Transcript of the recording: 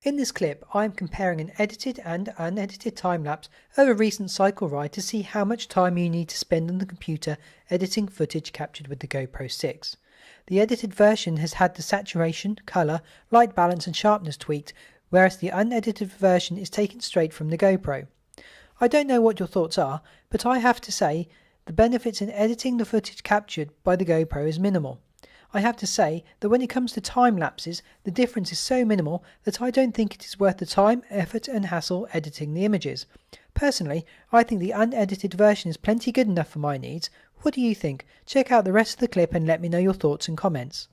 In this clip, I am comparing an edited and unedited time-lapse of a recent cycle ride to see how much time you need to spend on the computer editing footage captured with the GoPro 6. The edited version has had the saturation, colour, light balance and sharpness tweaked, whereas the unedited version is taken straight from the GoPro. I don't know what your thoughts are, but I have to say the benefits in editing the footage captured by the GoPro is minimal. I have to say that when it comes to time lapses, the difference is so minimal that I don't think it is worth the time, effort and hassle editing the images. Personally, I think the unedited version is plenty good enough for my needs. What do you think? Check out the rest of the clip and let me know your thoughts and comments.